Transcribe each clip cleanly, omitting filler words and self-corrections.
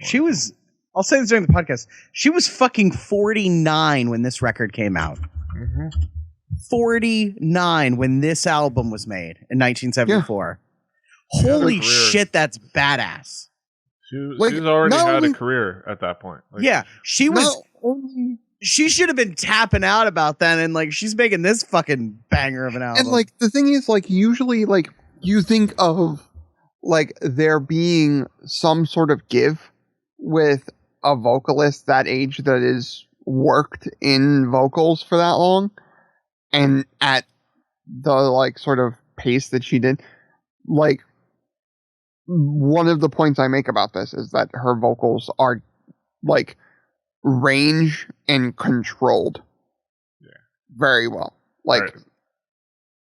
She was, I'll say this during the podcast, she was fucking 49 when this record came out. Mm-hmm. 49 when this album was made in 1974. Yeah. Holy shit, that's badass. She's already had a career at that point. She was. She should have been tapping out about that, and like she's making this fucking banger of an album. And like the thing is, like usually, like you think of like there being some sort of give with a vocalist that age that is worked in vocals for that long, and at the like sort of pace that she did, like. One of the points I make about this is that her vocals are like range and controlled very well. Like, right.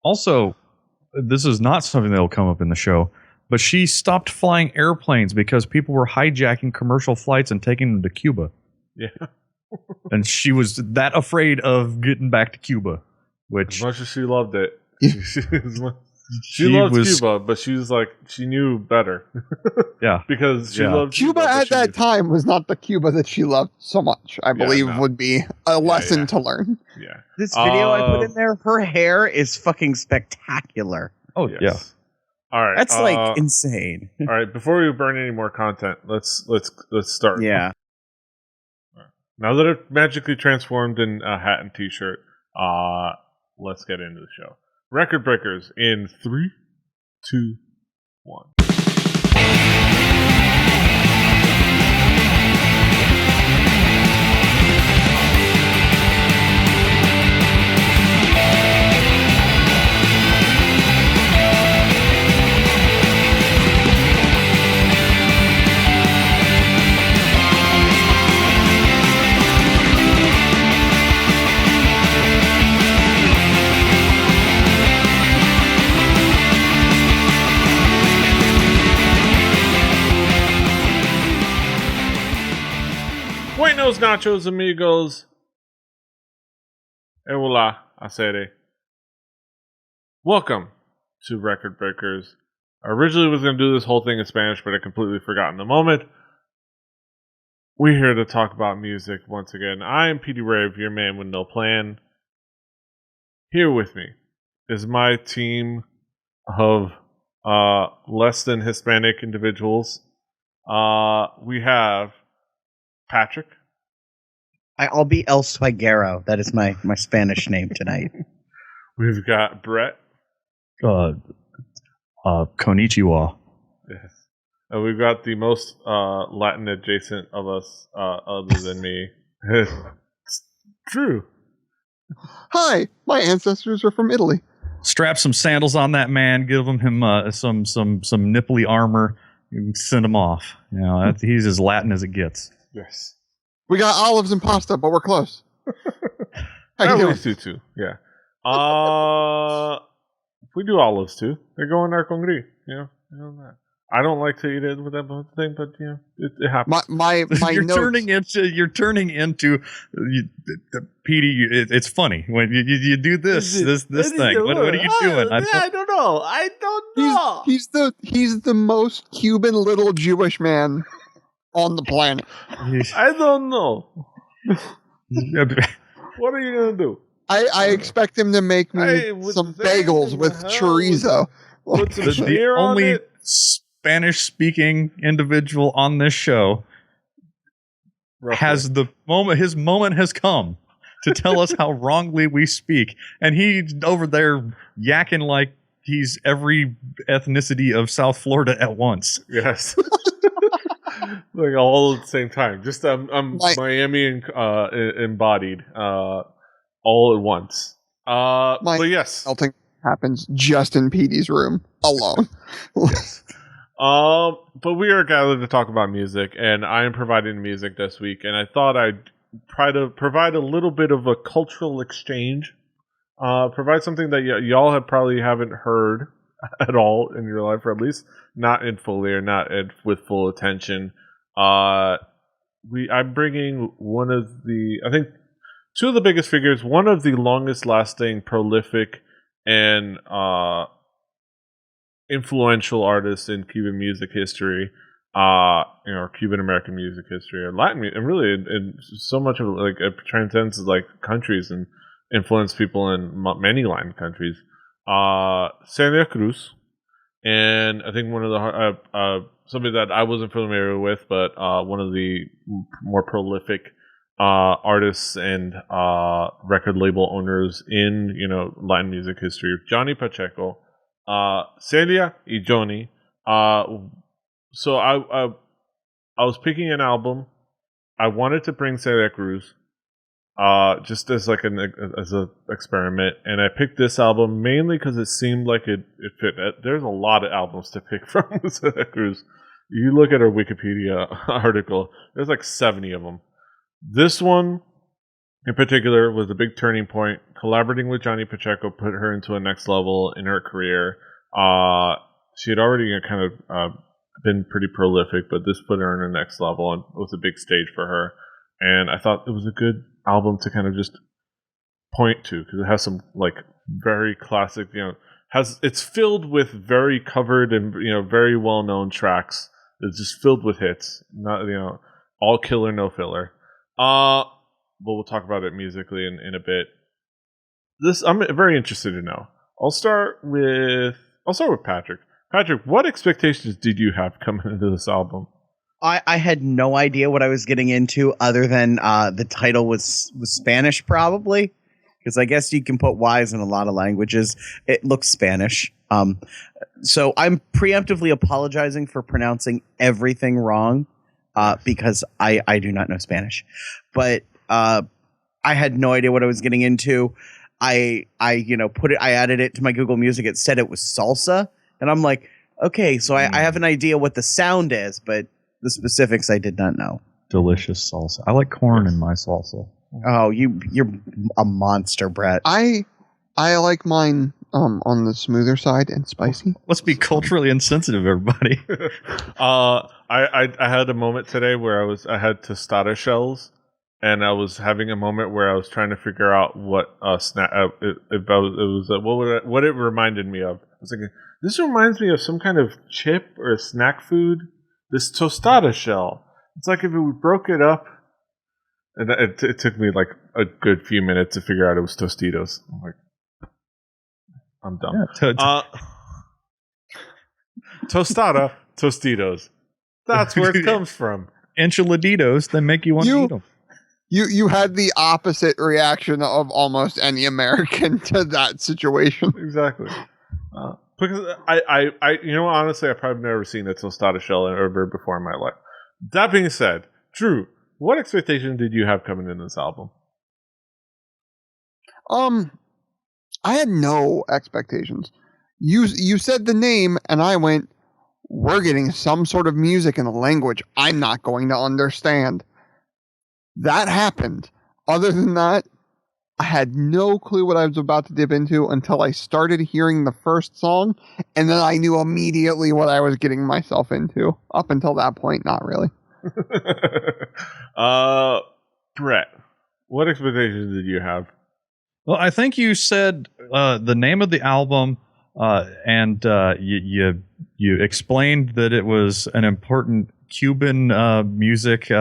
Also, this is not something that'll come up in the show, but she stopped flying airplanes because people were hijacking commercial flights and taking them to Cuba. Yeah. And she was that afraid of getting back to Cuba, which as much as she loved it, she loved Cuba, but she was like, she knew better. Yeah. Because she loved Cuba at that time was not the Cuba that she loved so much, I believe would be a lesson to learn. Yeah. This video I put in there, her hair is fucking spectacular. Oh, yes. Yeah. All right. That's like insane. All right. Before we burn any more content, let's start. Yeah. Right. Now that it magically transformed in a hat and t-shirt, let's get into the show. Record breakers in 3, 2, 1. Buenos nachos, amigos. E hola, acere. Welcome to Record Breakers. I originally was going to do this whole thing in Spanish, but I completely forgot in the moment. We're here to talk about music once again. I am Petey Rave, your man with no plan. Here with me is my team of less than Hispanic individuals. We have Patrick. I'll be El Swiguero. That is my Spanish name tonight. We've got Brett. Konnichiwa. Yes. And we've got the most Latin adjacent of us other than me. Drew. Hi, my ancestors are from Italy. Strap some sandals on that man. Give him some nipply armor. And send him off. You know, he's as Latin as it gets. Yes. We got olives and pasta, but we're close. How you doing? Too. Yeah. We do olives too. They go in our congri. You know that. I don't like to eat it with that thing, but you know, it happens. My you're notes. turning into Petey. It's funny when you do this thing. What are you doing? I don't know. He's the most Cuban little Jewish man on the planet. I don't know. What are you gonna do? I expect him to make me some bagels with chorizo. Put some beer the on only it. Spanish-speaking individual on this show has the moment. His moment has come to tell us how wrongly we speak, and he's over there yakking like he's every ethnicity of South Florida at once. Yes. Like all at the same time. Just I'm Miami embodied all at once. But yes, melting happens just in Petey's room alone. Yes. But we are gathered to talk about music, and I am providing music this week, and I thought I'd try to provide a little bit of a cultural exchange. Provide something that y'all haven't heard at all in your life, or at least not in fully or not with full attention. I'm bringing one of I think two of the biggest figures, one of the longest lasting, prolific, and influential artists in Cuban music history. Cuban American music history or Latin music, and really, and so much of it, it transcends countries and influenced people in many Latin countries. Celia Cruz, and I think one of the somebody that I wasn't familiar with, but one of the more prolific artists and record label owners in Latin music history, Johnny Pacheco, Celia y Johnny. So I was picking an album. I wanted to bring Celia Cruz, just as as a experiment, and I picked this album mainly because it seemed like it fit. There's a lot of albums to pick from with Celia Cruz. You look at her Wikipedia article. There's 70 of them. This one, in particular, was a big turning point. Collaborating with Johnny Pacheco put her into a next level in her career. She had already kind of been pretty prolific, but this put her in her next level, and it was a big stage for her. And I thought it was a good album to kind of just point to, because it has some very classic, it's filled with very covered and very well known tracks. It's just filled with hits, not all killer, no filler. But we'll talk about it musically in a bit. I'm very interested to know. I'll start with Patrick. Patrick, what expectations did you have coming into this album? I had no idea what I was getting into, other than the title was Spanish, probably, because I guess you can put Y's in a lot of languages. It looks Spanish. So I'm preemptively apologizing for pronouncing everything wrong, because I do not know Spanish. But I had no idea what I was getting into. I added it to my Google Music. It said it was salsa, and I'm like, okay, so I have an idea what the sound is, but the specifics I did not know. Delicious salsa. I like corn in my salsa. Oh, you're a monster, Brett. I like mine on the smoother side and spicy. Let's be culturally insensitive, everybody. I had a moment today where I had tostada shells, and I was having a moment where I was trying to figure out what snack what it reminded me of. I was thinking, this reminds me of some kind of chip or a snack food. This tostada shell. It's like if we broke it up, and it took me a good few minutes to figure out it was Tostitos. I'm like, I'm dumb. Yeah, tostada, Tostitos. That's where it comes from. Enchiladitos, they make you want to eat them. You had the opposite reaction of almost any American to that situation. Exactly. Because I honestly, I've probably never seen a tostada shell ever before in my life. That being said, Drew, what expectations did you have coming in this album? I had no expectations. You said the name, and I went, we're getting some sort of music in a language I'm not going to understand. That happened. Other than that, I had no clue what I was about to dip into until I started hearing the first song, and then I knew immediately what I was getting myself into. Up until that point, not really. Brett, what expectations did you have? Well, I think you said the name of the album, and you explained that it was an important Cuban music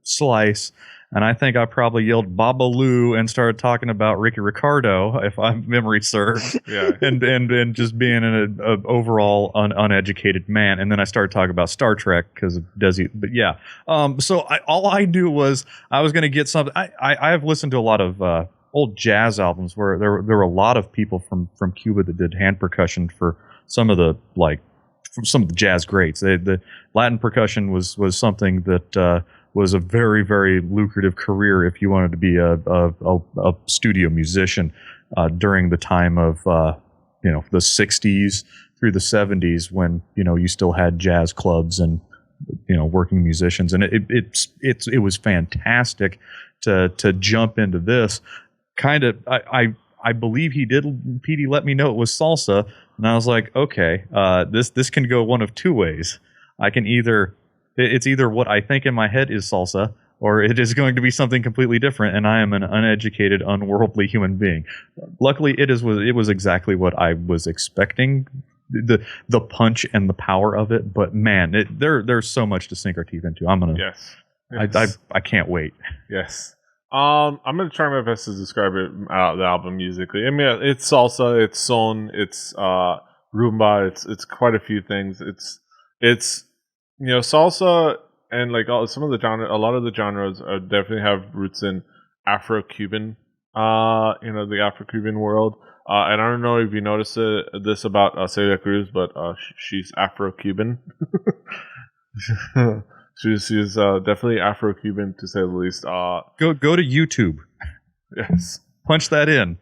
slice. And I think I probably yelled Babalu and started talking about Ricky Ricardo, if my memory serves. Yeah. and just being an overall uneducated man. And then I started talking about Star Trek because of Desi. But yeah. So all I knew was I was going to get something. I have listened to a lot of old jazz albums where there were a lot of people from Cuba that did hand percussion for some of the jazz greats. The Latin percussion was something that was a very, very lucrative career if you wanted to be a studio musician during the time of the 60s through the 70s, when you still had jazz clubs and working musicians, and it was fantastic to jump into this kind of. I believe Petey let me know it was salsa, and I was like, okay, this can go one of two ways. It's either what I think in my head is salsa, or it is going to be something completely different, and I am an uneducated, unworldly human being. Luckily, it was exactly what I was expecting the punch and the power of it. But man, there's so much to sink our teeth into. I'm gonna. Yes. I can't wait. Yes. I'm gonna try my best to describe it, the album musically. I mean, it's salsa, it's son, it's rumba, it's quite a few things. It's salsa and like some of the genre, a lot of the genres definitely have roots in Afro-Cuban, the Afro-Cuban world. And I don't know if you noticed this about Celia Cruz, but she's Afro-Cuban. She's definitely Afro-Cuban to say the least. Go to YouTube. Yes. Punch that in.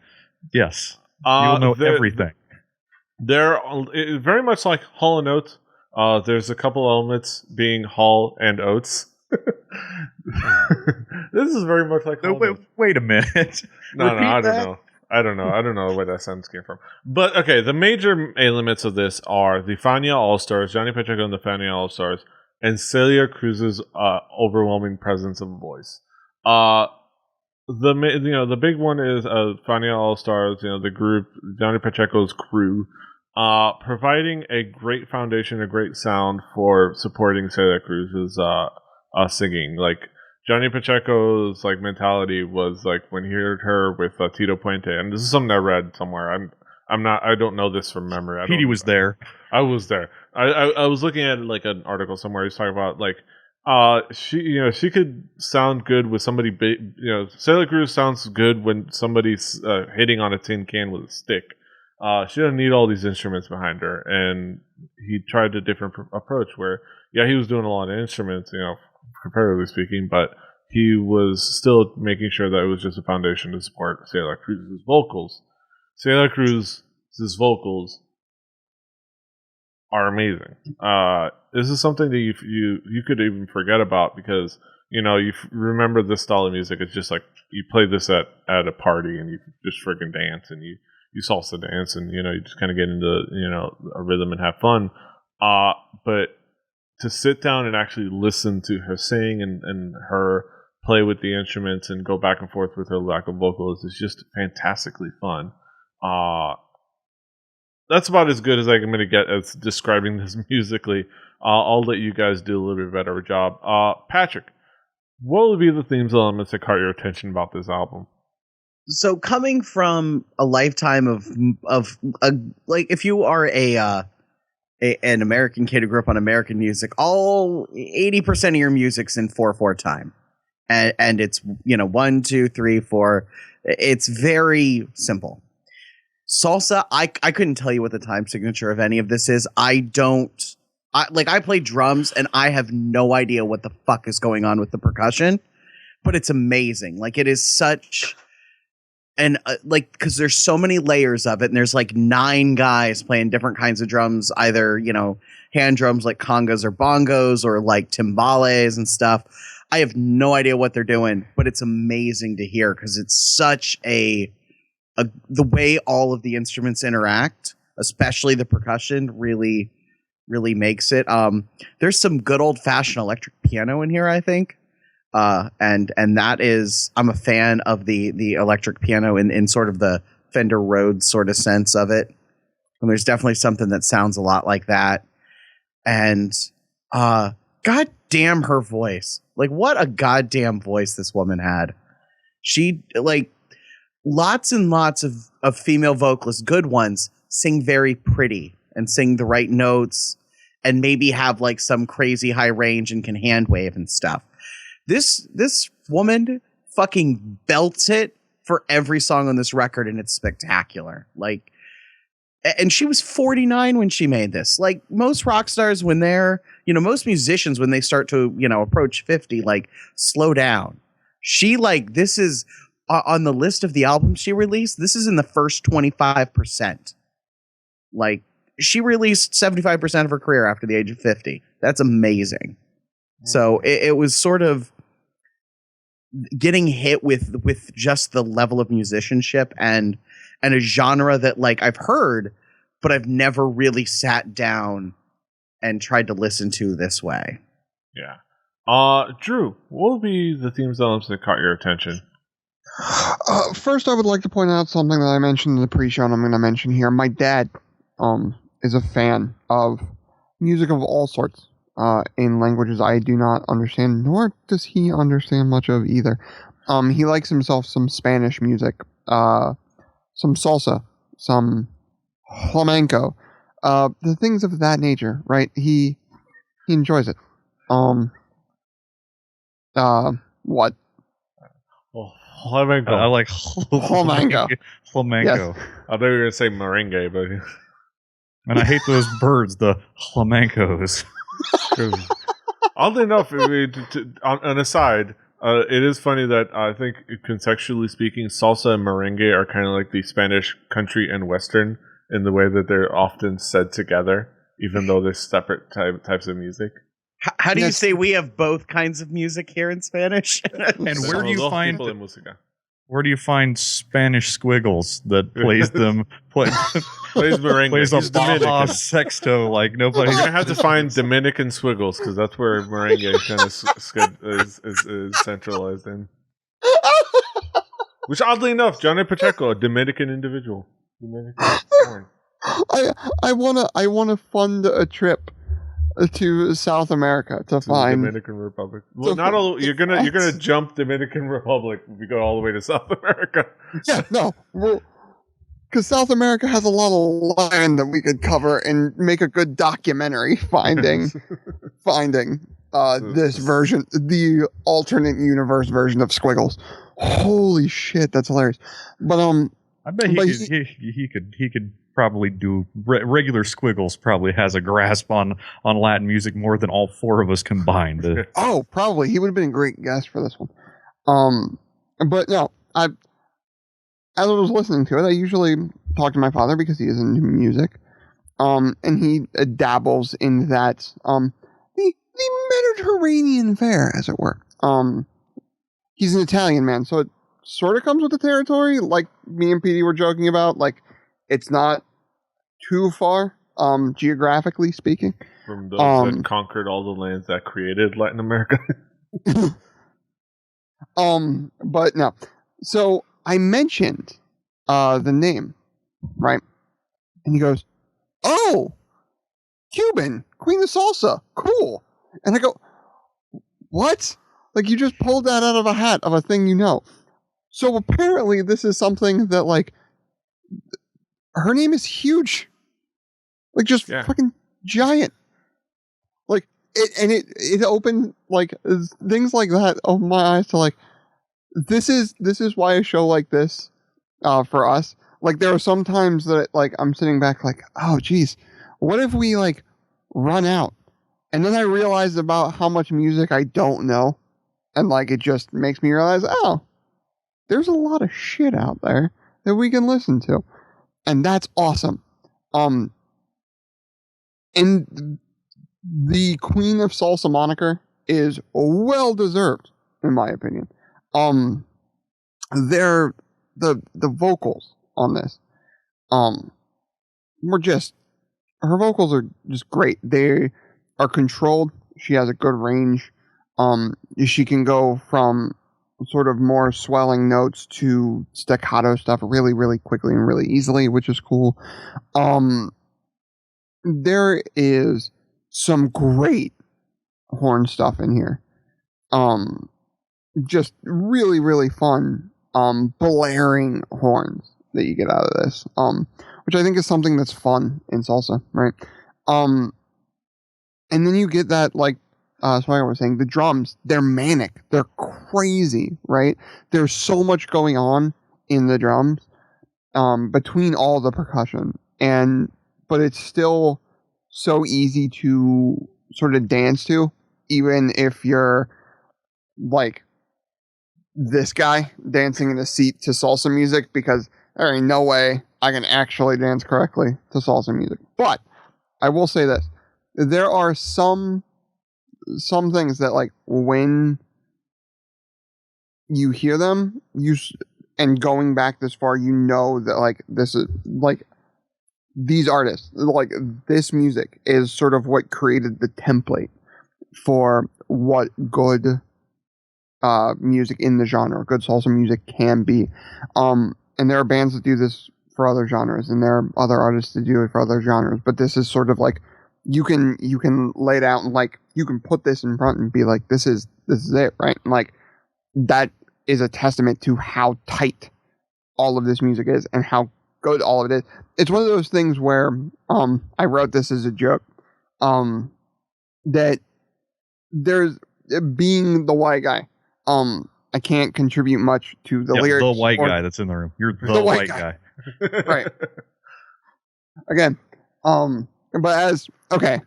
Yes. You'll know everything. They're very much like Hall and Oates. There's a couple elements being Hall and Oates. This is very much like Hall and Oates. Wait a minute. No, I don't know. I don't know where that sentence came from. But okay, the major elements of this are the Fania All-Stars, Johnny Pacheco and the Fania All-Stars, and Celia Cruz's overwhelming presence of voice. The big one is Fania All-Stars, the group, Johnny Pacheco's crew, providing a great foundation, a great sound for supporting Celia Cruz's singing. Like Johnny Pacheco's mentality was when he heard her with Tito Puente, and this is something I read somewhere. I don't know this from memory. Petey was there. I was there. I was looking at an article somewhere. He's talking about she could sound good with somebody big. Celia Cruz sounds good when somebody's hitting on a tin can with a stick. She doesn't need all these instruments behind her. And he tried a different approach where, he was doing a lot of instruments, comparatively speaking, but he was still making sure that it was just a foundation to support Celia Cruz's vocals. Celia Cruz's vocals are amazing. This is something that you could even forget about because you remember this style of music. It's just you play this at a party and you just freaking dance and you salsa dance and you just kind of get into a rhythm and have fun. But to sit down and actually listen to her sing and her play with the instruments and go back and forth with her lack of vocals is just fantastically fun. That's about as good as I'm going to get as describing this musically. I'll let you guys do a little bit better job. Patrick, what will be the themes elements that caught your attention about this album? So coming from a lifetime of if you are an American kid who grew up on American music, all 80% of your music's in 4/4 time, and it's 1, 2, 3, 4. It's very simple. Salsa, I couldn't tell you what the time signature of any of this is. I play drums and I have no idea what the fuck is going on with the percussion, but it's amazing. It is such and because there's so many layers of it, and there's 9 guys playing different kinds of drums, either hand drums like congas or bongos or timbales and stuff. I have no idea what they're doing, but it's amazing to hear because it's such the way all of the instruments interact, especially the percussion, really makes it. There's some good old fashioned electric piano in here, I think. And that is, I'm a fan of the electric piano in sort of the Fender Rhodes sort of sense of it. And there's definitely something that sounds a lot like that. And, god damn her voice. What a goddamn voice this woman had. She, lots and lots of female vocalists, good ones, sing very pretty and sing the right notes and maybe have some crazy high range and can hand wave and stuff. This woman fucking belts it for every song on this record, and it's spectacular. And she was 49 when she made this. Most rock stars, when they're, most musicians, when they start to, approach 50, slow down. She, this is on the list of the albums she released. This is in the first 25%. She released 75% of her career after the age of 50. That's amazing. So it was sort of getting hit with just the level of musicianship and a genre that I've heard, but I've never really sat down and tried to listen to this way. Yeah. Drew, what will be the themes elements that caught your attention? First, I would like to point out something that I mentioned in the pre-show and I'm going to mention here. My dad is a fan of music of all sorts in languages I do not understand, nor does he understand much of either. He likes himself some Spanish music, some salsa, some flamenco, the things of that nature, right? He enjoys it. What? Oh, flamenco. I like Flamenco. Flamenco. Yes. I thought you were going to say merengue, but And I hate those birds, the flamencos. oddly enough, on an aside, it is funny that I think contextually speaking, salsa and merengue are kind of like the Spanish country and western in the way that they're often said together, even though they're separate types of music. How do you say we have both kinds of music here in Spanish? And where do you find people in música? Where do you find Spanish squiggles that plays them Plays merengue. plays a He's Baja Dominican. sexto like nobody? You're gonna have to find Dominican squiggles because that's where merengue kind of is centralized in. Which, oddly enough, Johnny Pacheco, a Dominican individual. Dominican. I wanna fund a trip to South America to find Dominican Republic. Well, not all. You're gonna jump Dominican Republic if you go all the way to South America. Yeah, no, because South America has a lot of land that we could cover and make a good documentary finding this version, the alternate universe version of Squiggles. Holy shit, that's hilarious. But I bet he could probably do regular Squiggles. Probably has a grasp on Latin music more than all four of us combined. Oh, probably he would have been a great guest for this one. But no, as I was listening to it, I usually talk to my father because he is into music, and he dabbles in that the Mediterranean fare, as it were. He's an Italian man, so it sort of comes with the territory. Like me and Petey were joking about, like it's not too far, geographically speaking. From those that conquered all the lands that created Latin America. But no. So I mentioned the name, right? And he goes, "Oh, Cuban, Queen of Salsa, cool." And I go, "What? Like you just pulled that out of a hat of a thing you know." So apparently this is something that like her name is huge. Like just fucking giant. Like it opened like things like that opened my eyes to like this is why a show like this for us, like there are some times that like I'm sitting back like, oh geez, what if we like run out? And then I realized about how much music I don't know, and like it just makes me realize, oh, there's a lot of shit out there that we can listen to, and that's awesome. And the Queen of Salsa moniker is well deserved, in my opinion. They're the vocals on this, were just her vocals are just great. They are controlled. She has a good range. She can go from sort of more swelling notes to staccato stuff really, really quickly and really easily, which is cool. There is some great horn stuff in here. Just really, really fun, blaring horns that you get out of this, which I think is something that's fun in salsa, right? And then you get that, like, so I was saying, the drums, they're manic. They're crazy, right? There's so much going on in the drums, between all the percussion, but it's still so easy to sort of dance to, even if you're like this guy dancing in a seat to salsa music, because there ain't no way I can actually dance correctly to salsa music. But I will say this. There are some things that, like, when you hear them, and going back this far, you know that, like, this is, like, these artists, like, this music is sort of what created the template for what good music in the genre, good salsa music can be. And there are bands that do this for other genres, and there are other artists that do it for other genres. But this is sort of like you can lay it out and like you can put this in front and be like, this is it, right? And like that is a testament to how tight all of this music is and how good all of it is. It's one of those things where I wrote this as a joke, that there's being the white guy, I can't contribute much to the lyrics. The white guy that's in the room. You're the white guy. Right. Again, but as a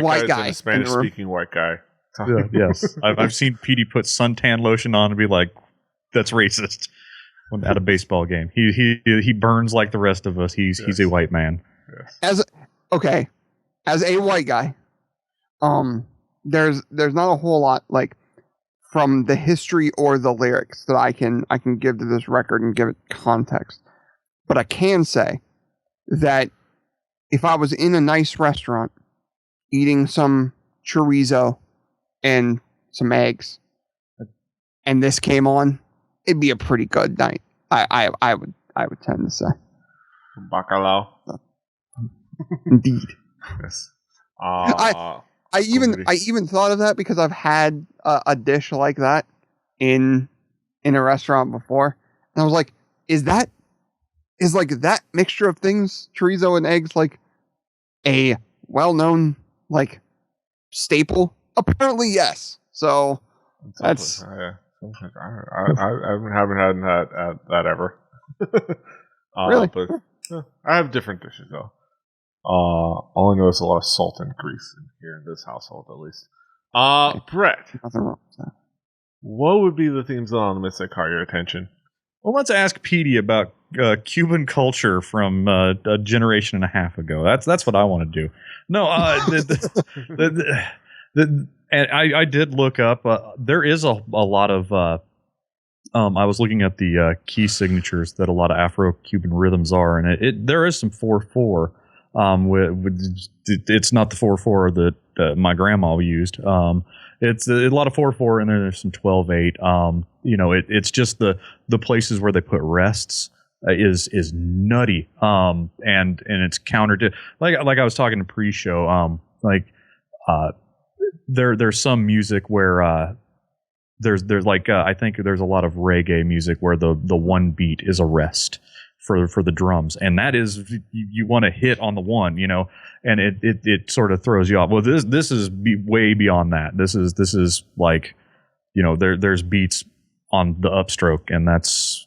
white guy, Spanish speaking white guy. Yeah, yes, I've seen Petey put suntan lotion on and be like, "That's racist." At a baseball game, he burns like the rest of us. He's a white man. Yes. As a white guy, there's not a whole lot like from the history or the lyrics that I can give to this record and give it context. But I can say that if I was in a nice restaurant eating some chorizo and some eggs, and this came on, it'd be a pretty good night. I would tend to say. Bacalao. Indeed. Yes. I even thought of that because I've had a dish like that in a restaurant before, and I was like, is that mixture of things, chorizo and eggs, like a well-known like staple? Apparently, yes. So that's. I haven't had that ever. Really? But I have different dishes though. All I know is a lot of salt and grease in here in this household, at least. Brett, Nothing wrong with that. what would be the themes and elements that caught your attention? Well, let's ask Petey about Cuban culture from a generation and a half ago. That's what I want to do. No, and I did look up. There is a lot of. I was looking at the key signatures that a lot of Afro-Cuban rhythms are, and there is some 4/4. It's not the 4/4 that my grandma used. It's a lot of 4/4, and then there's some 12/8. It's just the places where they put rests is nutty. And it's counter to like I was talking to pre-show. There's some music where there's like I think there's a lot of reggae music where the one beat is a rest for the drums, and that is you want to hit on the one, and it sort of throws you off. Well, this is way beyond that. This is like, there's beats on the upstroke, and that's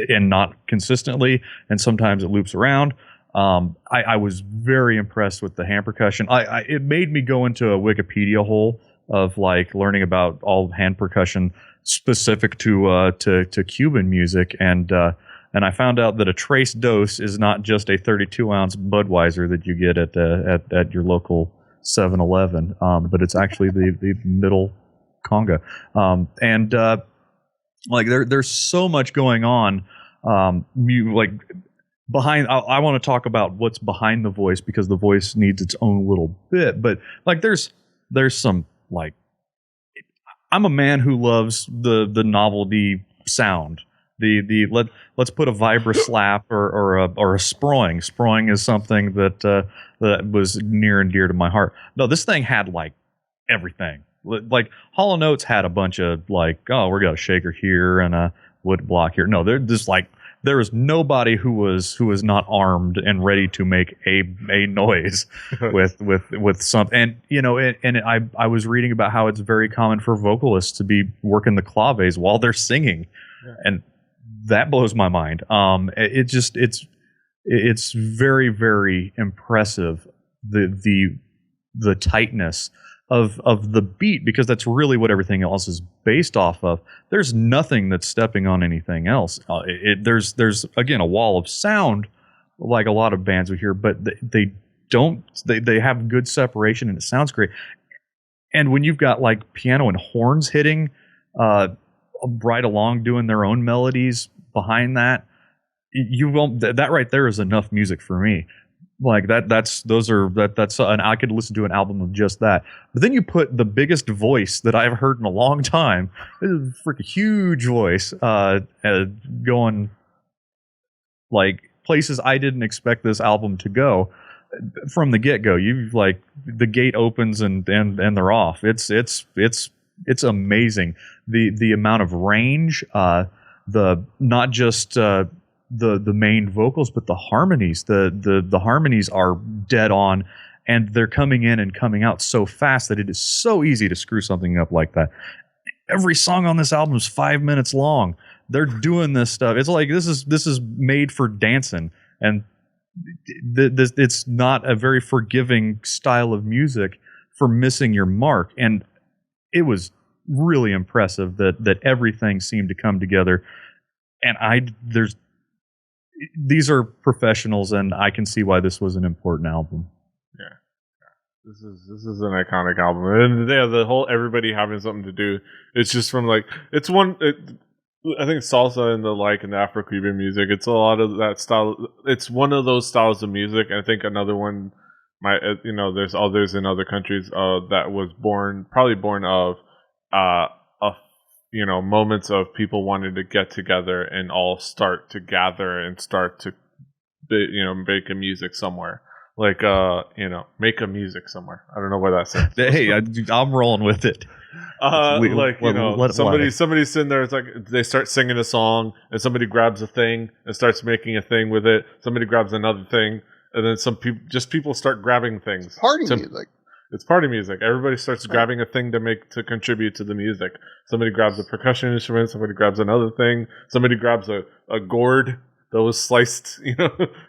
and not consistently, and sometimes it loops around. I was very impressed with the hand percussion. It made me go into a Wikipedia hole of like learning about all hand percussion specific to Cuban music, and I found out that a trace dose is not just a 32-ounce Budweiser that you get at your local 7-Eleven, but it's actually the middle conga. There's so much going on. Behind, I want to talk about what's behind the voice, because the voice needs its own little bit. But like, there's some like, I'm a man who loves the novelty sound. Let's put a vibra slap or a sproing. Sproing is something that was near and dear to my heart. No, this thing had like everything. Like Hall & Oates had a bunch of like, oh, we're got a shaker here and a wood block here. No, they're just like, there was nobody who was not armed and ready to make a noise with something. And I was reading about how it's very common for vocalists to be working the claves while they're singing, and that blows my mind. It's very, very impressive, the tightness of the beat, because that's really what everything else is based off of. There's nothing that's stepping on anything else. There's again a wall of sound like a lot of bands we hear, but they have good separation and it sounds great. And when you've got like piano and horns hitting right along doing their own melodies behind that, you won't. That right there is enough music for me. Like that's and I could listen to an album of just that. But then you put the biggest voice that I've heard in a long time, this is a freaking huge voice, going like places I didn't expect this album to go from the get go. You like the gate opens and they're off. It's amazing the amount of range, the not just the main vocals, but the harmonies. The harmonies are dead on, and they're coming in and coming out so fast that it is so easy to screw something up like that. Every song on this album is 5 minutes long. They're doing this stuff. It's like this is made for dancing, and it's not a very forgiving style of music for missing your mark. And it was really impressive that everything seemed to come together. And these are professionals, and I can see why this was an important album. Yeah. This is an iconic album, and yeah, the whole everybody having something to do. It's just from like I think salsa and the Afro-Cuban music. It's a lot of that style. It's one of those styles of music. I think another one there's others in other countries that was probably born of moments of people wanting to get together and all start to gather and start to make a music somewhere. Like make a music somewhere. I don't know where that's at. Hey, I'm rolling with it. Somebody's sitting there. It's like they start singing a song, and somebody grabs a thing and starts making a thing with it. Somebody grabs another thing, and then people start grabbing things. Music. It's party music. Everybody starts grabbing a thing to contribute to the music. Somebody grabs a percussion instrument. Somebody grabs another thing. Somebody grabs a gourd that was sliced,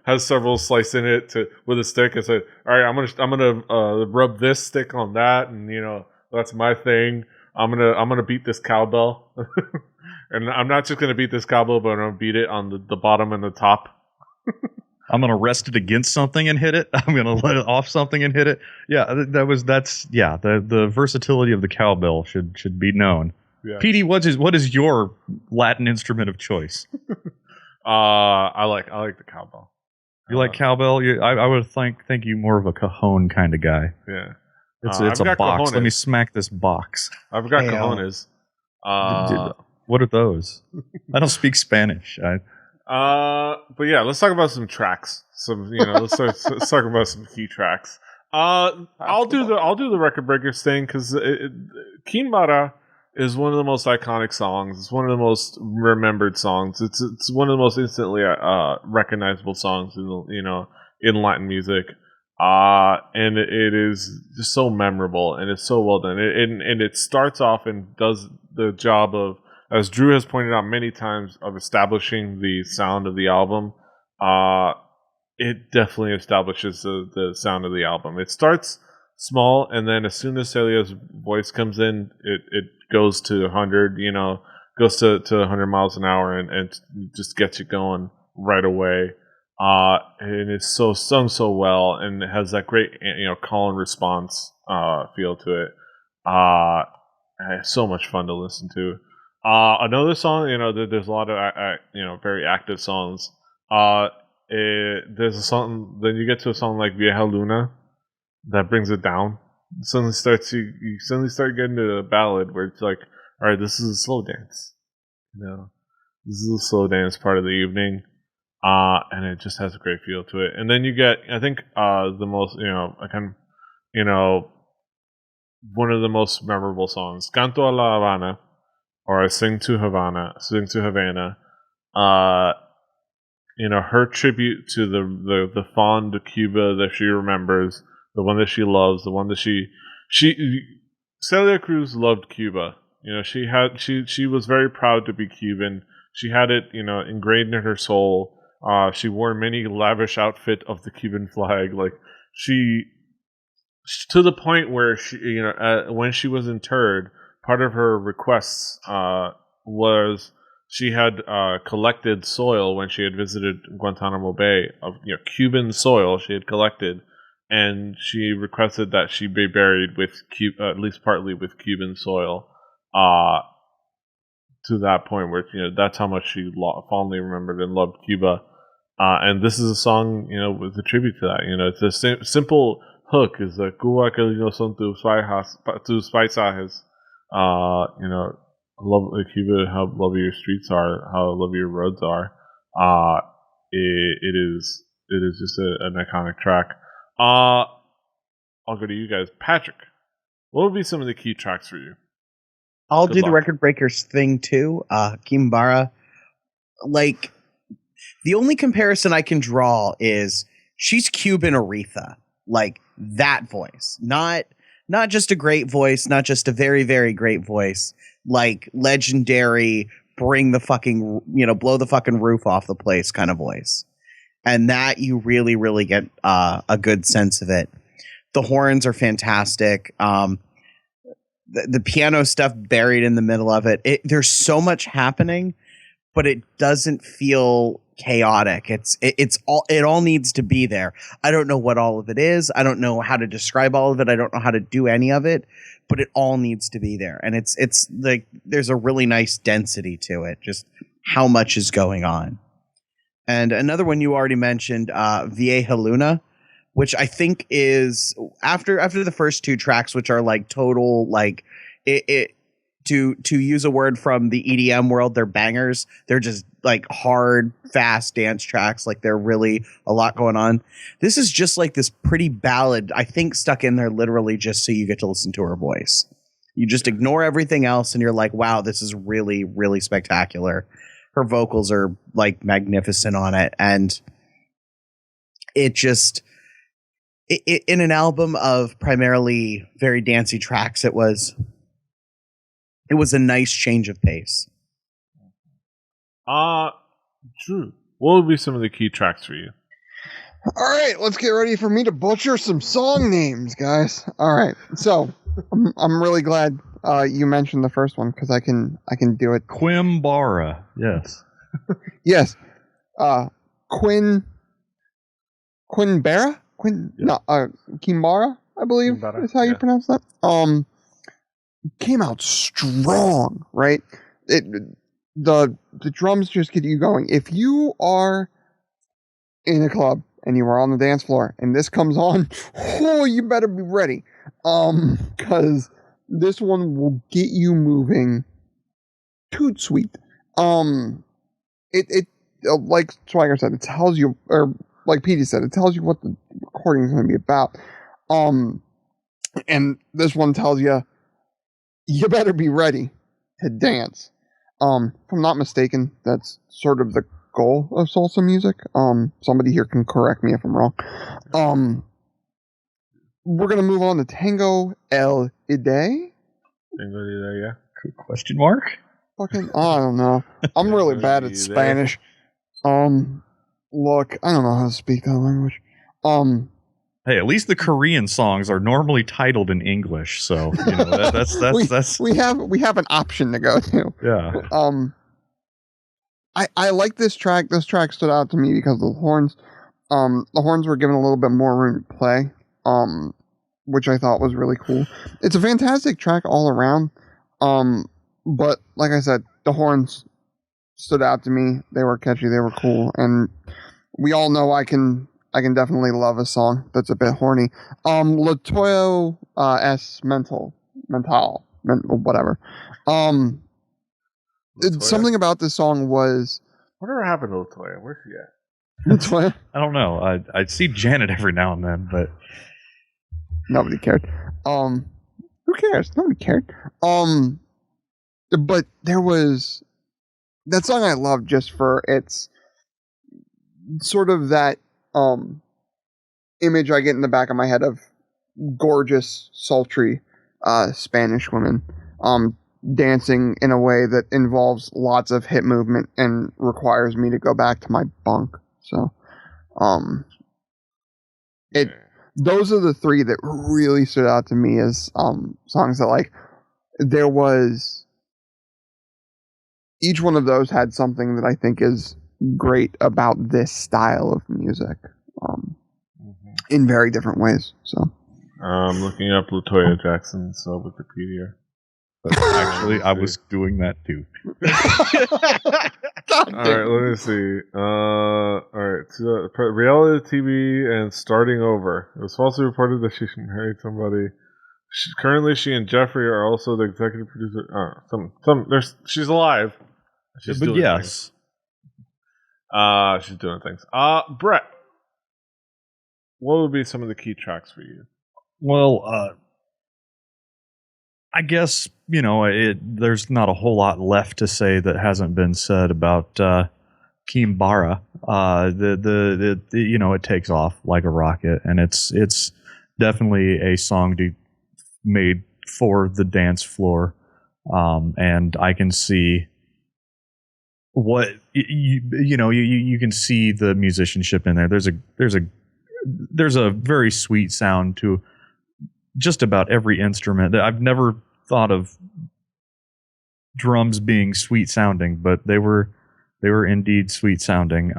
has several slices in it with a stick, and say, "All right, I'm gonna rub this stick on that, and that's my thing. I'm gonna beat this cowbell, and I'm not just gonna beat this cowbell, but I'm gonna beat it on the bottom and the top. I'm gonna rest it against something and hit it. I'm gonna let it off something and hit it. Yeah, the versatility of the cowbell should be known. Yeah. Petey, what is your Latin instrument of choice? I like the cowbell. You like cowbell? I would think you more of a cajon kind of guy. Yeah, it's a box. Cojones. Let me smack this box. I've got cojones. What are those? I don't speak Spanish. But yeah, let's talk about some tracks. Let's talk about some key tracks. I'll do the record breakers thing because Kinbara is one of the most iconic songs. It's one of the most remembered songs. It's one of the most instantly recognizable songs in Latin music. And it is just so memorable, and it's so well done. And it starts off and does the job of, as Drew has pointed out many times, of establishing the sound of the album. It definitely establishes the sound of the album. It starts small, and then as soon as Celia's voice comes in, it goes to 100, goes to 100 miles an hour and just gets you going right away. And it's so sung so well, and it has that great call and response feel to it. It's so much fun to listen to. Another song, there's a lot of very active songs. There's a song, then you get to a song like Vieja Luna that brings it down. You suddenly start getting to a ballad where it's like, all right, this is a slow dance. This is a slow dance part of the evening. And it just has a great feel to it. And then you get, I think, the most, one of the most memorable songs, Canto a la Habana, or I Sing to Havana. Her tribute to the fond Cuba that she remembers, the one that she loves, the one that Celia Cruz loved Cuba. She was very proud to be Cuban. She had it, ingrained in her soul. She wore many lavish outfit of the Cuban flag. Like to the point where she, when she was interred, part of her requests was she had collected soil when she had visited Guantanamo Bay of Cuban soil she had collected, and she requested that she be buried with at least partly with Cuban soil. To that point where that's how much she fondly remembered and loved Cuba. And this is a song, with a tribute to that. It's a simple hook. Is the Cuba que no son tus paisajes. I love Cuba, how lovely your streets are, how lovely your roads are. it is just an iconic track. I'll go to you guys. Patrick, what would be some of the key tracks for you? I'll Good do luck. the Record Breakers thing too. Kimbara, like the only comparison I can draw is she's Cuban Aretha, like that voice, not just a great voice, not just a very, very great voice, like legendary, bring the fucking, blow the fucking roof off the place kind of voice. And that you really, really get a good sense of it. The horns are fantastic. The piano stuff buried in the middle of it. There's so much happening, but it doesn't feel chaotic. It all needs to be there. I don't know what all of it is. I don't know how to describe all of it. I don't know how to do any of it, but it all needs to be there. And it's like there's a really nice density to it. Just how much is going on. And another one you already mentioned, Vieja Luna, which I think is after the first two tracks, which are like total, like to use a word from the EDM world, they're bangers. They're just like hard, fast dance tracks. Like they're really a lot going on. This is just like this pretty ballad, I think, stuck in there literally just so you get to listen to her voice. You just ignore everything else and you're like, wow, this is really, really spectacular. Her vocals are like magnificent on it. And it just, in an album of primarily very dancey tracks, it was a nice change of pace. Drew, what would be some of the key tracks for you? All right, let's get ready for me to butcher some song names, guys. All right, so I'm really glad you mentioned the first one because I can do it. Quimbara, yes. Yes, Quinbara? Kimbara, I believe Kimbara, is how you pronounce that. Came out strong, right? The drums just get you going. If you are in a club and you are on the dance floor and this comes on, oh, you better be ready. Because this one will get you moving toot sweet. It like Swagger said, it tells you, or like Petey said, it tells you what the recording is going to be about. And this one tells you, you better be ready to dance. If I'm not mistaken, that's sort of the goal of salsa music. Somebody here can correct me if I'm wrong. We're gonna move on to Tango El Ide. Tango El Ide, Good question mark? Fucking, I don't know. I'm really bad at Spanish. Look, I don't know how to speak that language. Hey, at least the Korean songs are normally titled in English, so that's we have an option to go to. Yeah. I like this track. This track stood out to me because of the horns. The horns were given a little bit more room to play, which I thought was really cool. It's a fantastic track all around. But like I said, the horns stood out to me. They were catchy. They were cool, and we all know I can definitely love a song that's a bit horny. Latoyo S Mental, whatever. Something about this song was. Whatever happened to Latoya? Where's she at? Latoya? I don't know. I'd see Janet every now and then, but nobody cared. Who cares? Nobody cared. But there was that song I loved just for its sort of that image I get in the back of my head of gorgeous, sultry Spanish women dancing in a way that involves lots of hip movement and requires me to go back to my bunk. So, those are the three that really stood out to me as songs that, like, there was each one of those had something that I think is great about this style of music in very different ways. So I'm looking up Latoya Jackson's Wikipedia. But actually, I was doing that too. Alright, let me see. Alright, so, reality TV and starting over. It was falsely reported that she married somebody. Currently, she and Jeffrey are also the executive producer. She's alive. She's but yes. She's doing things. Brett, what would be some of the key tracks for you? Well, I guess, there's not a whole lot left to say that hasn't been said about Kimbara. It takes off like a rocket, and it's definitely a song made for the dance floor. And I can see what you can see the musicianship in there. There's a very sweet sound to just about every instrument. I've never thought of drums being sweet sounding, but they were indeed sweet sounding.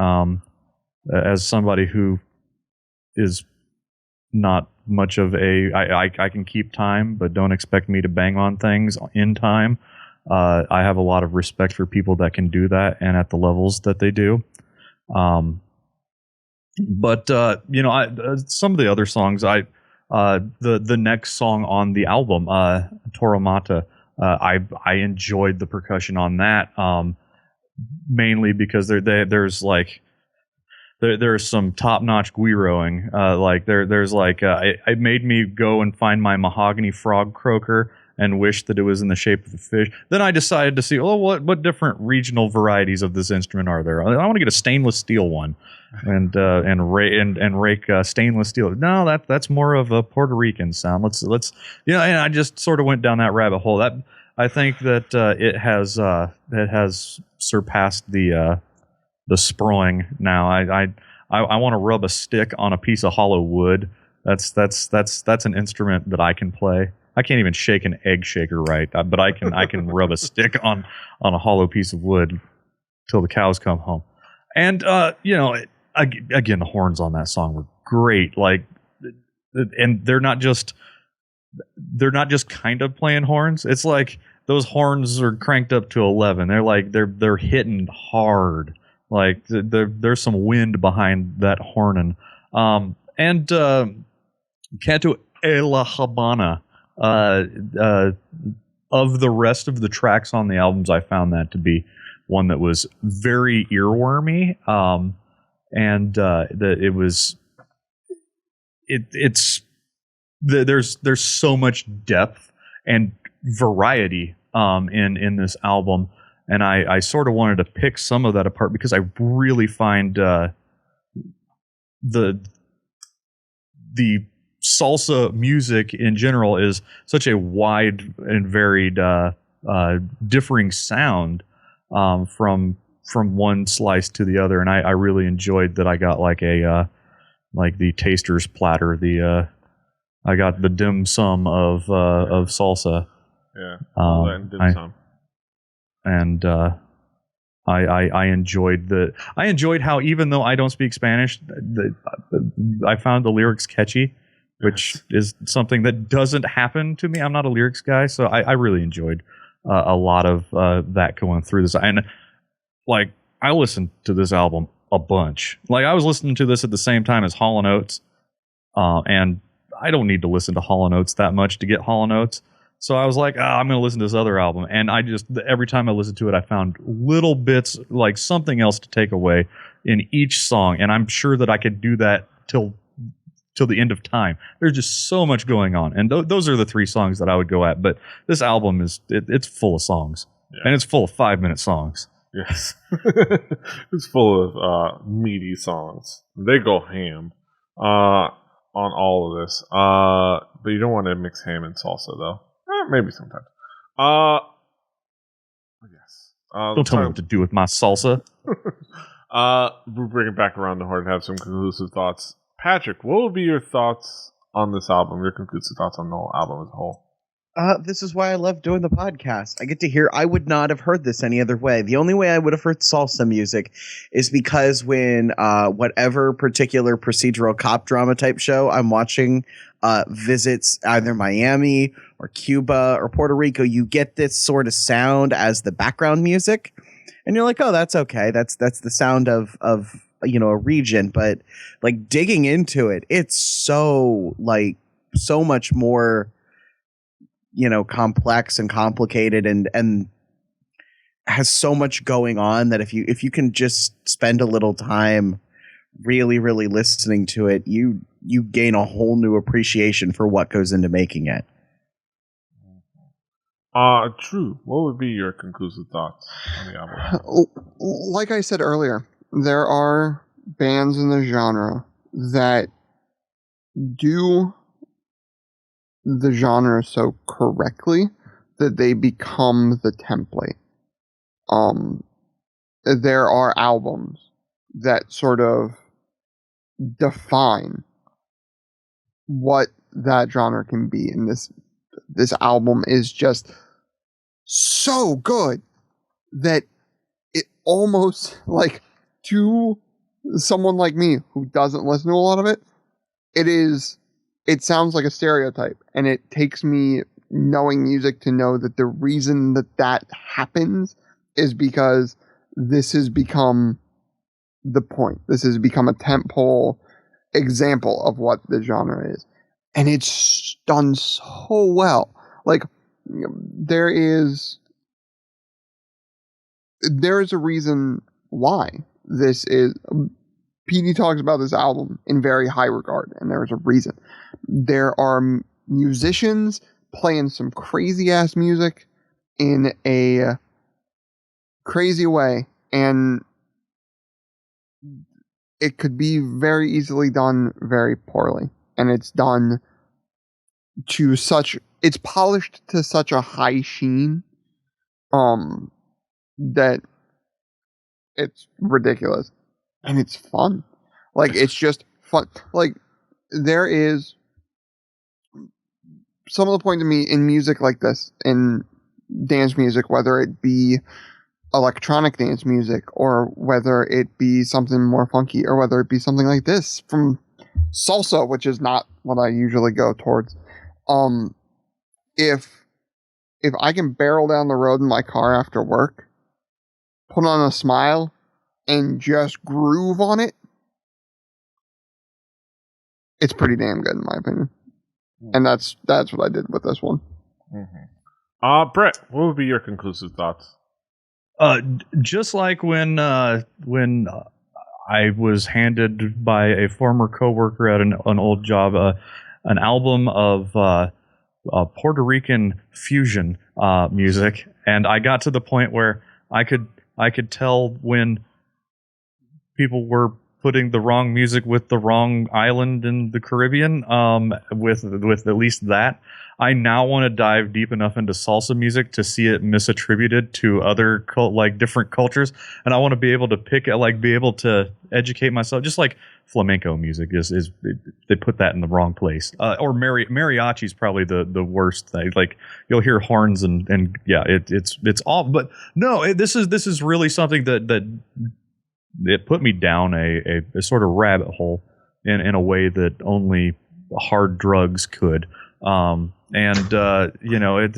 As somebody who is not much of I can keep time, but don't expect me to bang on things in time. I have a lot of respect for people that can do that and at the levels that they do. But some of the other songs, the next song on the album, Toromata, I enjoyed the percussion on that, mainly because there's some top-notch guiroing. It made me go and find my mahogany frog croaker and wish that it was in the shape of a fish. Then I decided to see, what different regional varieties of this instrument are there? I want to get a stainless steel one, and rake stainless steel. No, that's more of a Puerto Rican sound. Let's and I just sort of went down that rabbit hole. That I think that it has surpassed the sproing now. I want to rub a stick on a piece of hollow wood. That's an instrument that I can play. I can't even shake an egg shaker right, but I can rub a stick on a hollow piece of wood till the cows come home. And again, the horns on that song were great. And they're not just kind of playing horns. It's like those horns are cranked up to 11. They're hitting hard. Like there's some wind behind that horning. And Canto e la Habana. Of the rest of the tracks on the albums, I found that to be one that was very earwormy. There's so much depth and variety in this album, and I sort of wanted to pick some of that apart because I really find the salsa music in general is such a wide and varied differing sound from one slice to the other, and I really enjoyed that. I got like the taster's platter, I got the dim sum of salsa. Yeah, and dim sum. And I enjoyed how, even though I don't speak Spanish, I found the lyrics catchy, which is something that doesn't happen to me. I'm not a lyrics guy, so I really enjoyed a lot of that going through this. And I listened to this album a bunch. I was listening to this at the same time as Hall & Oates, and I don't need to listen to Hall & Oates that much to get Hall & Oates. So I was like, I'm going to listen to this other album. And every time I listened to it, I found little bits, like something else to take away in each song. And I'm sure that I could do that till the end of time. There's just so much going on. And those are the three songs that I would go at. But this album it's full of songs. Yeah. And it's full of 5-minute songs. Yes. It's full of meaty songs. They go ham on all of this. But you don't want to mix ham and salsa, though. Maybe sometimes. Yes. Don't tell me what to do with my salsa. We'll bring it back around the horn and have some conclusive thoughts. Patrick, what would be your thoughts on this album? Your conclusive thoughts on the whole album as a whole? This is why I love doing the podcast. I get to hear. I would not have heard this any other way. The only way I would have heard salsa music is because when whatever particular procedural cop drama type show I'm watching visits either Miami or Cuba or Puerto Rico, you get this sort of sound as the background music, and you're like, oh, that's okay. That's the sound of a region. But digging into it, it's so much more complex and complicated, and has so much going on that if you can just spend a little time really, really listening to it, you gain a whole new appreciation for what goes into making it. True. What would be your conclusive thoughts on the album? Like I said earlier, there are bands in the genre that do the genre so correctly that they become the template. There are albums that sort of define what that genre can be, and this album is just so good that it almost, like, to someone like me who doesn't listen to a lot of it, it sounds like a stereotype, and it takes me knowing music to know that the reason that happens is because this has become the point. This has become a tentpole example of what the genre is. And it's done so well. Like, there is a reason why this is. PD talks about this album in very high regard, and there's a reason. There are musicians playing some crazy ass music in a crazy way, and it could be very easily done very poorly. And it's done to it's polished to such a high sheen that it's ridiculous. And it's fun. Like, it's just fun. Like, there is some of the point to me in music like this, in dance music, whether it be electronic dance music or whether it be something more funky or whether it be something like this from salsa, which is not what I usually go towards. If I can barrel down the road in my car after work, put on a smile, and just groove on it, it's pretty damn good in my opinion. And that's what I did with this one. Mm-hmm. Brett, what would be your conclusive thoughts? Just like when I was handed by a former coworker at an old job an album of Puerto Rican fusion music, and I got to the point where I could tell when people were putting the wrong music with the wrong island in the Caribbean. With at least that, I now want to dive deep enough into salsa music to see it misattributed to other different cultures, and I want to be able to be able to educate myself, just like flamenco music is they put that in the wrong place. Or mariachi is probably the worst thing. Like, you'll hear horns and yeah, it's all. But no, this is really something that it put me down a sort of rabbit hole in a way that only hard drugs could.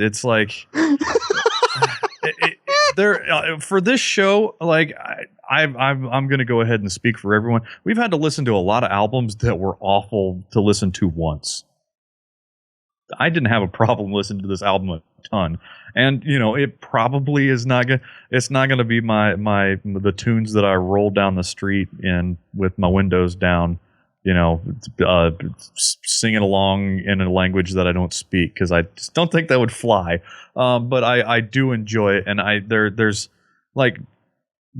It's like for this show, like I'm going to go ahead and speak for everyone. We've had to listen to a lot of albums that were awful to listen to once. I didn't have a problem listening to this album a ton, and it probably is not going. It's not going to be the tunes that I roll down the street in with my windows down, singing along in a language that I don't speak, because I just don't think that would fly. But I do enjoy it, and there's like,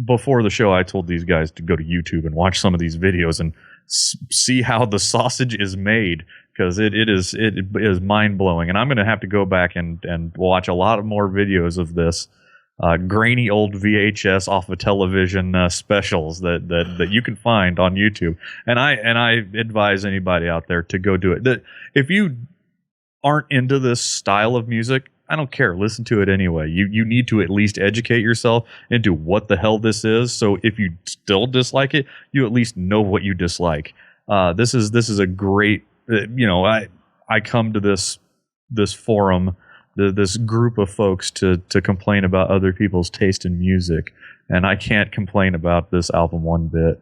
before the show, I told these guys to go to YouTube and watch some of these videos and see how the sausage is made, because it is mind blowing. And I'm going to have to go back and watch a lot more videos of this grainy old VHS off of television specials that you can find on YouTube. And I advise anybody out there to go do it. That if you aren't into this style of music, I don't care. Listen to it anyway. You need to at least educate yourself into what the hell this is. So if you still dislike it, you at least know what you dislike. This is a great. I come to this forum, this group of folks to complain about other people's taste in music, and I can't complain about this album one bit.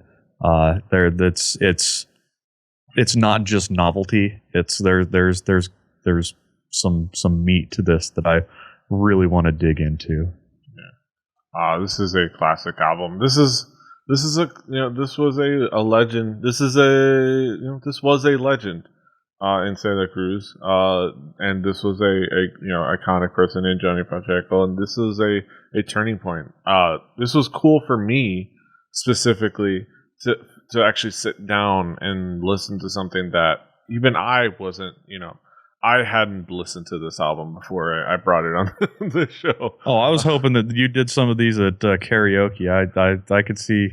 It's not just novelty. There's some meat to this that I really want to dig into. Yeah. This is a classic album. This was a legend. This was a legend in Celia Cruz, and this was a iconic person in Johnny Pacheco, and this is a turning point. This was cool for me specifically to actually sit down and listen to something that even I wasn't, I hadn't listened to this album before I brought it on the show. Oh, I was hoping that you did some of these at karaoke. I could see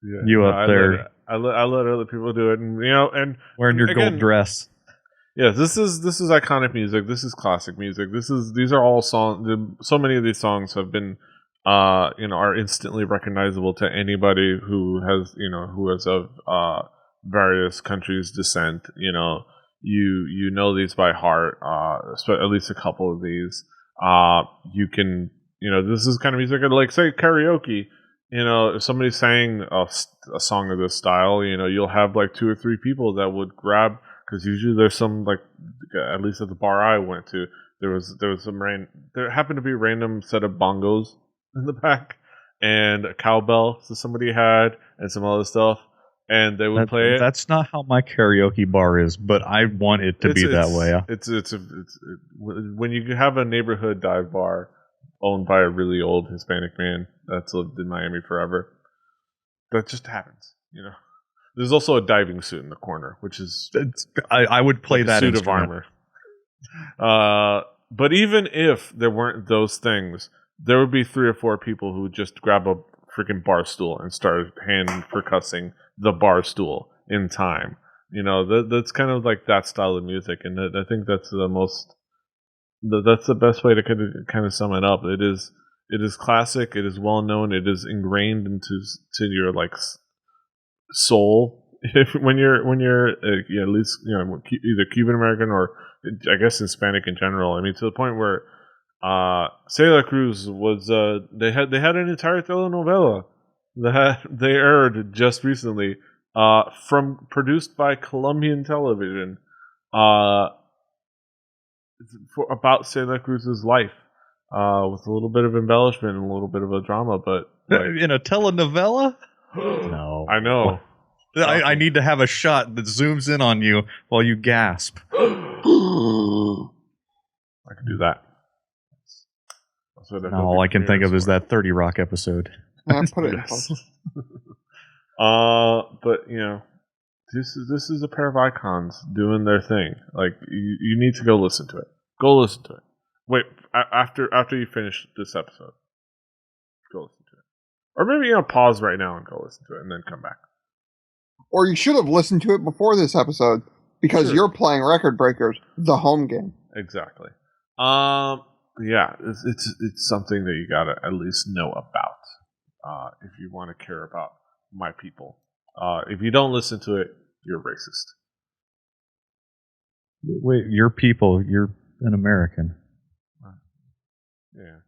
you up there. I let other people do it, and wearing your gold dress. Yeah, this is iconic music. This is classic music. These are all songs. So many of these songs have been, are instantly recognizable to anybody who is of various countries' descent. You know these by heart. At least a couple of these. You can, this is kind of music like, say, karaoke. If somebody sang a song of this style, you'll have like 2 or 3 people that would grab, because usually there's some, like, at least at the bar I went to, there happened to be a random set of bongos in the back and a cowbell that somebody had and some other stuff, and they would play it. That's not how my karaoke bar is, but I want it to be that way. It's when you have a neighborhood dive bar owned by a really old Hispanic man that's lived in Miami forever, that just happens, There's also a diving suit in the corner, which is I would play like that suit of armor. But even if there weren't those things, there would be 3 or 4 people who would just grab a freaking bar stool and start hand percussing the bar stool in time. That's kind of like that style of music, and I think that's that's the best way to kind of sum it up. It is classic. It is well known. It is ingrained into your like soul. when you're at least either Cuban American or I guess Hispanic in general. I mean, to the point where Celia Cruz was they had an entire telenovela that they aired just recently produced by Colombian television about Celia Cruz's life with a little bit of embellishment and a little bit of a drama, but in a telenovela. No, I know. I need to have a shot that zooms in on you while you gasp. I can do that. All I can think of is that 30 Rock episode. I'll put it in post. But this is a pair of icons doing their thing. Like you need to go listen to it. Go listen to it. Wait, after you finish this episode, go listen to it. Or maybe pause right now and go listen to it, and then come back. Or you should have listened to it before this episode, because you're playing Record Breakers, the home game. Exactly. Yeah, it's something that you gotta at least know about if you want to care about my people. If you don't listen to it, you're racist. Wait, your people? You're an American. Yeah.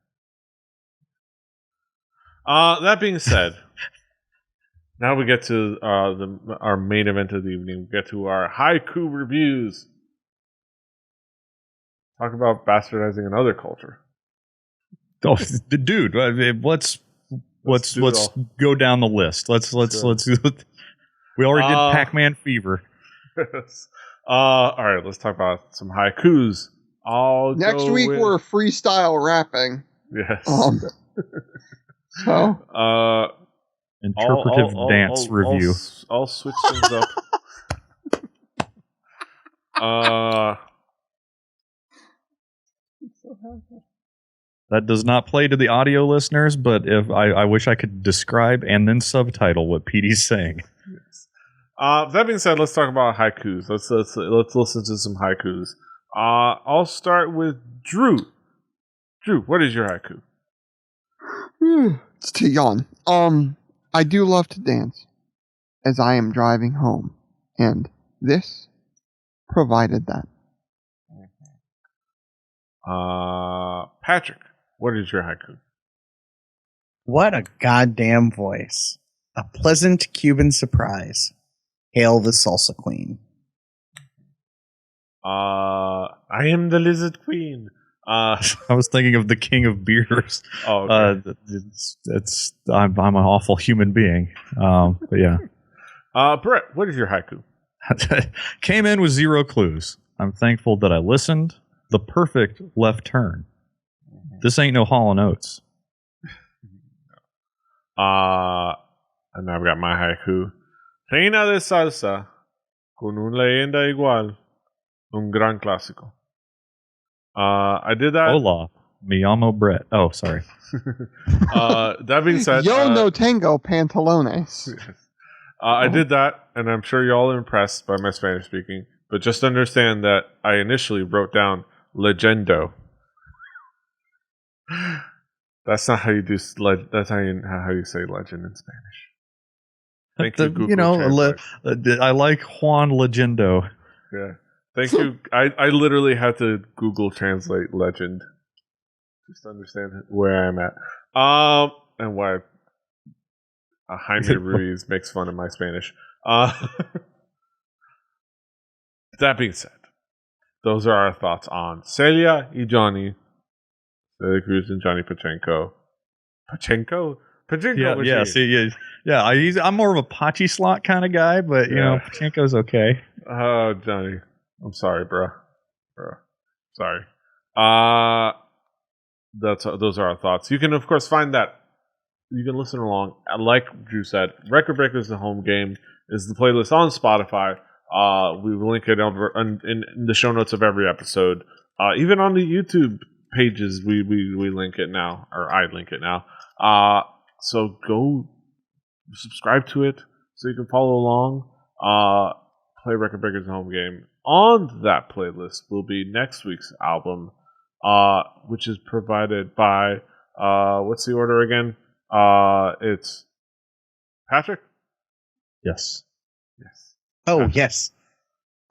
That being said, now we get to our main event of the evening. We get to our haiku reviews. Talk about bastardizing another culture. Oh, dude, let's go down the list. Let's. We already did Pac-Man Fever. All right, let's talk about some haikus. Next week we're freestyle rapping. Yes. So. Interpretive dance review. I'll switch things up. That does not play to the audio listeners, but if I wish I could describe and then subtitle what Petey's saying. Yes. That being said, let's talk about haikus. Let's listen to some haikus. I'll start with Drew. Drew, what is your haiku? It's too yawn. I do love to dance as I am driving home, and this provided that. Patrick, what is your haiku? What a goddamn voice. A pleasant Cuban surprise. Hail the salsa queen. I am the lizard queen. Uh, I was thinking of the king of beers. oh, okay. I'm an awful human being. But yeah. Brett, what is your haiku? Came in with 0 clues. I'm thankful that I listened. The perfect left turn. This ain't no Hall & Oates. And I've got my haiku. Reina de salsa, con una leyenda igual, un gran clásico. I did that. Hola, mi llamo Brett. Oh, sorry. That being said, Yo no tengo pantalones. I did that, and I'm sure y'all are impressed by my Spanish speaking. But just understand that I initially wrote down legendo. That's not how you do. That's how you say legend in Spanish. Thank you, Google Translate. I like Juan Legendo. Yeah. Thank you. I literally had to Google Translate legend just to understand where I'm at. And why Jaime Ruiz makes fun of my Spanish. That being said, those are our thoughts on Celia y Johnny, Celia Cruz and Johnny Pacheco. Pacheco? I'm more of a Pachi slot kind of guy, but you know, Pachenko's okay. Oh, Johnny, I'm sorry, bro. Sorry. Those are our thoughts. You can, of course, find that. You can listen along. Like Drew said, Record Breakers the Home Game is the playlist on Spotify. We will link it over in the show notes of every episode. Even on the YouTube pages, we link it now, or I link it now. So go subscribe to it so you can follow along. Play Record Breakers Home Game. On that playlist will be next week's album, which is provided by what's the order again? It's Patrick? Yes. Oh, Patrick. yes.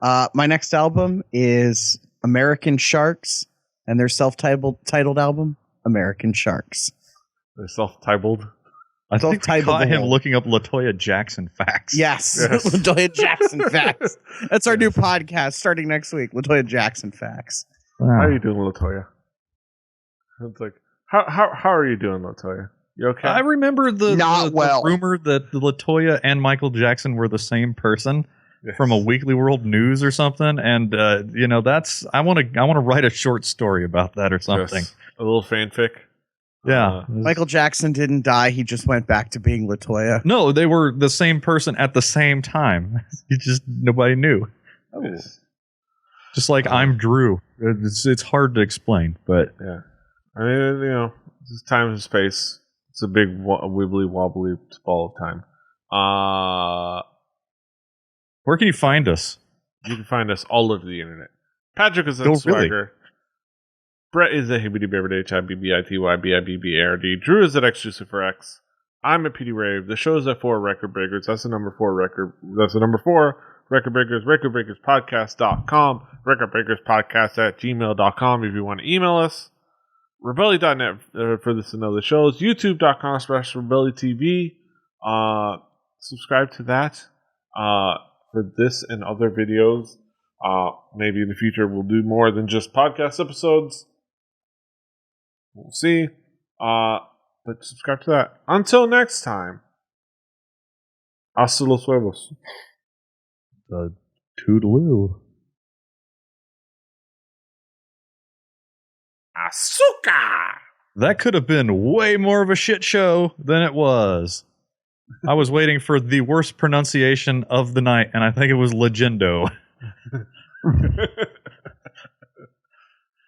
My next album is American Sharks and their self-titled album, American Sharks. They're self-titled. I think I Self-titled caught him wall. looking up LaToya Jackson facts. Yes. Yes. LaToya Jackson Facts. That's our new podcast starting next week, LaToya Jackson Facts. How are you doing, LaToya? It's like, how are you doing, LaToya? You okay? I remember the well. rumor that LaToya and Michael Jackson were the same person from a Weekly World News or something, and that's I want to write a short story about that or something. Yes. A little fanfic. Yeah, Michael Jackson didn't die. He just went back to being LaToya. No, they were the same person at the same time. Nobody knew. Oh. Just like I'm Drew. It's hard to explain, but yeah. I mean, it's time and space. It's a big wibbly wobbly ball of time. Where can you find us? You can find us all over the internet. Patrick is at Oh, Swagger. really? Brett is at HibbityBibberd, HIBBITYBIBBARD. Drew is at XJuciferX. I'm at PD Rave. The show's at 4 Record Breakers. That's the number 4 record. That's the number 4 Record Breakers. RecordBreakersPodcast.com. RecordBreakersPodcast@gmail.com if you want to email us. Rebelly.net for this and other shows. YouTube.com/RebellyTV. Subscribe to that for this and other videos. Maybe in the future we'll do more than just podcast episodes. We'll see. But subscribe to that. Until next time. Hasta los huevos. Toodaloo. Azúcar! That could have been way more of a shit show than it was. I was waiting for the worst pronunciation of the night, and I think it was Legendo.